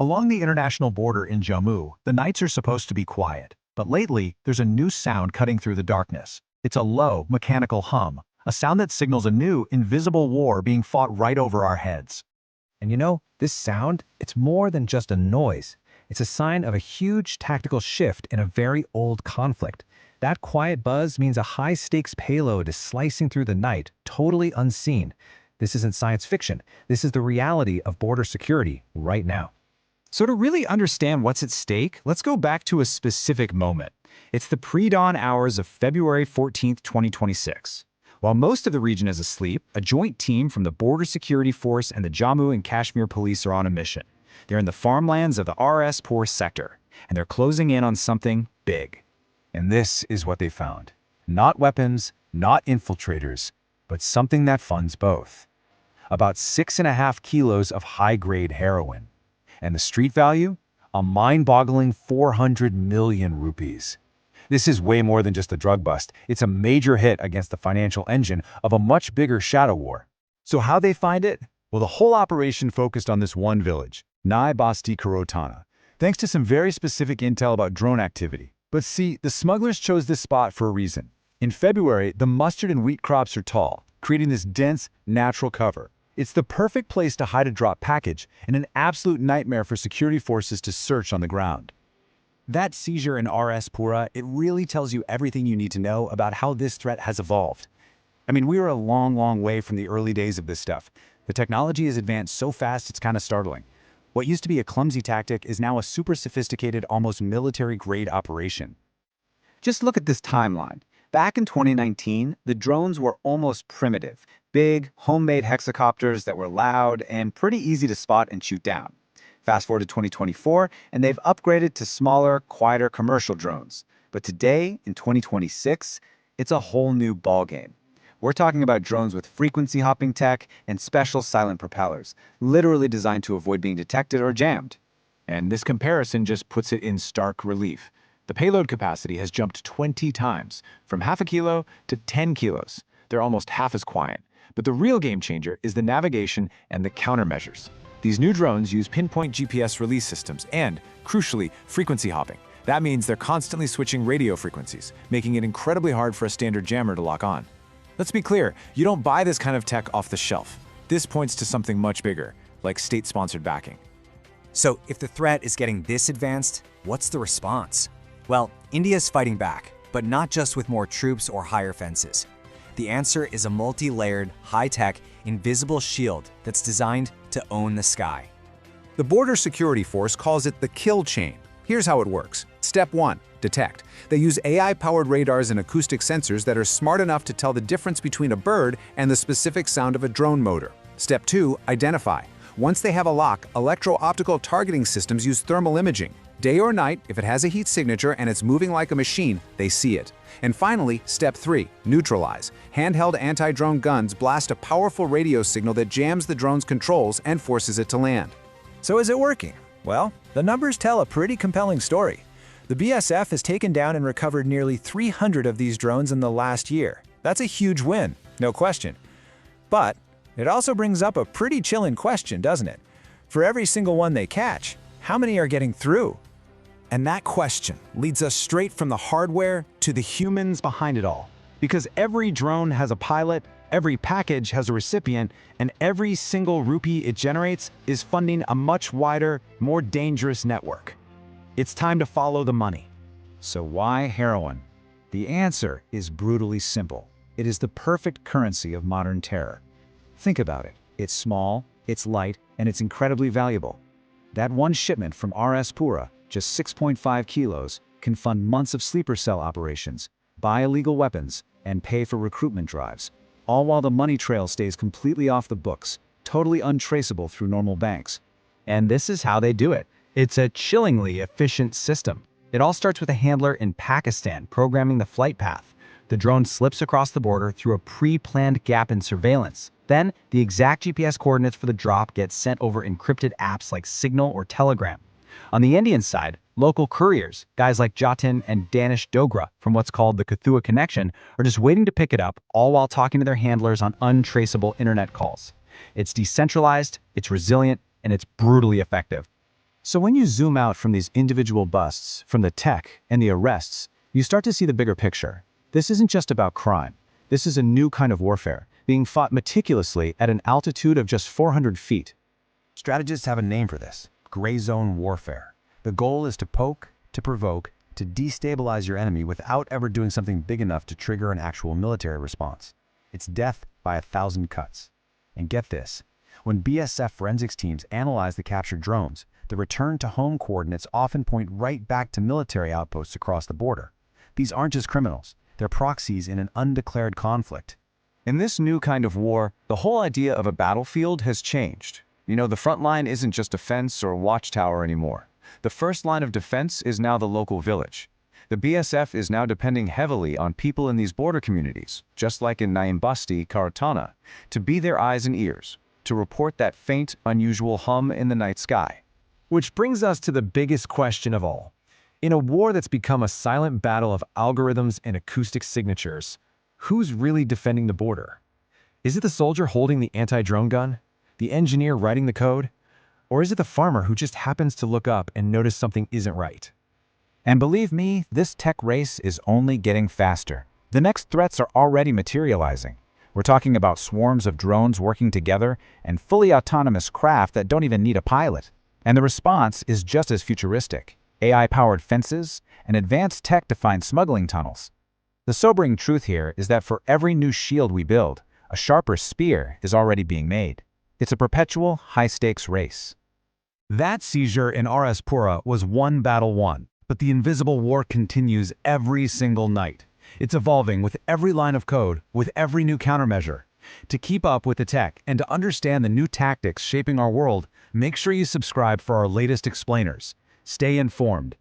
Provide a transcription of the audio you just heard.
Along the international border in Jammu, the nights are supposed to be quiet. But lately, there's a new sound cutting through the darkness. It's a low, mechanical hum, a sound that signals a new, invisible war being fought right over our heads. And this sound, it's more than just a noise. It's a sign of a huge tactical shift in a very old conflict. That quiet buzz means a high-stakes payload is slicing through the night, totally unseen. This isn't science fiction. This is the reality of border security right now. So to really understand what's at stake, let's go back to a specific moment. It's the pre-dawn hours of February 14th, 2026. While most of the region is asleep, a joint team from the Border Security Force and the Jammu and Kashmir Police are on a mission. They're in the farmlands of the Reshaping sector, and they're closing in on something big. And this is what they found. Not weapons, not infiltrators, but something that funds both. About 6.5 kilos of high-grade heroin. And the street value? A mind-boggling 400 million rupees. This is way more than just a drug bust. It's a major hit against the financial engine of a much bigger shadow war. So how'd they find it? Well, the whole operation focused on this one village, Nai Basti Karotana, thanks to some very specific intel about drone activity. But see, the smugglers chose this spot for a reason. In February, the mustard and wheat crops are tall, creating this dense, natural cover. It's the perfect place to hide a drop package and an absolute nightmare for security forces to search on the ground. That seizure in RS Pura, it really tells you everything you need to know about how this threat has evolved. I mean, we were a long, long way from the early days of this stuff. The technology has advanced so fast it's kind of startling. What used to be a clumsy tactic is now a super sophisticated, almost military-grade operation. Just look at this timeline. Back in 2019, the drones were almost primitive. Big, homemade hexacopters that were loud and pretty easy to spot and shoot down. Fast forward to 2024, and they've upgraded to smaller, quieter commercial drones. But today, in 2026, it's a whole new ballgame. We're talking about drones with frequency hopping tech and special silent propellers, literally designed to avoid being detected or jammed. And this comparison just puts it in stark relief. The payload capacity has jumped 20 times, from half a kilo to 10 kilos. They're almost half as quiet. But the real game changer is the navigation and the countermeasures. These new drones use pinpoint GPS release systems and, crucially, frequency hopping. That means they're constantly switching radio frequencies, making it incredibly hard for a standard jammer to lock on. Let's be clear, you don't buy this kind of tech off the shelf. This points to something much bigger, like state-sponsored backing. So if the threat is getting this advanced, what's the response? Well, India's fighting back, but not just with more troops or higher fences. The answer is a multi-layered, high-tech, invisible shield that's designed to own the sky. The Border Security Force calls it the kill chain. Here's how it works. Step 1. Detect. They use AI-powered radars and acoustic sensors that are smart enough to tell the difference between a bird and the specific sound of a drone motor. Step 2. Identify. Once they have a lock, electro-optical targeting systems use thermal imaging. Day or night, if it has a heat signature and it's moving like a machine, they see it. And finally, Step 3. Neutralize. Handheld anti-drone guns blast a powerful radio signal that jams the drone's controls and forces it to land. So is it working? Well, the numbers tell a pretty compelling story. The BSF has taken down and recovered nearly 300 of these drones in the last year. That's a huge win, no question. But it also brings up a pretty chilling question, doesn't it? For every single one they catch, how many are getting through? And that question leads us straight from the hardware to the humans behind it all. Because every drone has a pilot, every package has a recipient, and every single rupee it generates is funding a much wider, more dangerous network. It's time to follow the money. So why heroin? The answer is brutally simple. It is the perfect currency of modern terror. Think about it. It's small, it's light, and it's incredibly valuable. That one shipment from RS Pura, just 6.5 kilos, can fund months of sleeper cell operations, buy illegal weapons, and pay for recruitment drives, all while the money trail stays completely off the books, totally untraceable through normal banks. And this is how they do it. It's a chillingly efficient system. It all starts with a handler in Pakistan programming the flight path. The drone slips across the border through a pre-planned gap in surveillance. Then, the exact GPS coordinates for the drop get sent over encrypted apps like Signal or Telegram. On the Indian side, local couriers, guys like Jatin and Danish Dogra from what's called the Kathua Connection, are just waiting to pick it up, all while talking to their handlers on untraceable internet calls. It's decentralized, it's resilient, and it's brutally effective. So when you zoom out from these individual busts, from the tech and the arrests, you start to see the bigger picture. This isn't just about crime. This is a new kind of warfare, being fought meticulously at an altitude of just 400 feet. Strategists have a name for this: gray zone warfare. The goal is to poke, to provoke, to destabilize your enemy without ever doing something big enough to trigger an actual military response. It's death by 1,000 cuts. And get this, when BSF forensics teams analyze the captured drones, the return to home coordinates often point right back to military outposts across the border. These aren't just criminals, they're proxies in an undeclared conflict. In this new kind of war, the whole idea of a battlefield has changed. The front line isn't just a fence or a watchtower anymore. The first line of defense is now the local village. The BSF is now depending heavily on people in these border communities, just like in Naimbasti, Karatana, to be their eyes and ears, to report that faint, unusual hum in the night sky. Which brings us to the biggest question of all. In a war that's become a silent battle of algorithms and acoustic signatures, who's really defending the border? Is it the soldier holding the anti-drone gun? The engineer writing the code? Or is it the farmer who just happens to look up and notice something isn't right? And believe me, this tech race is only getting faster. The next threats are already materializing. We're talking about swarms of drones working together and fully autonomous craft that don't even need a pilot. And the response is just as futuristic: AI-powered fences and advanced tech to find smuggling tunnels. The sobering truth here is that for every new shield we build, a sharper spear is already being made. It's a perpetual, high-stakes race. That seizure in RS Pura was one battle won, but the invisible war continues every single night. It's evolving with every line of code, with every new countermeasure. To keep up with the tech and to understand the new tactics shaping our world, make sure you subscribe for our latest explainers. Stay informed.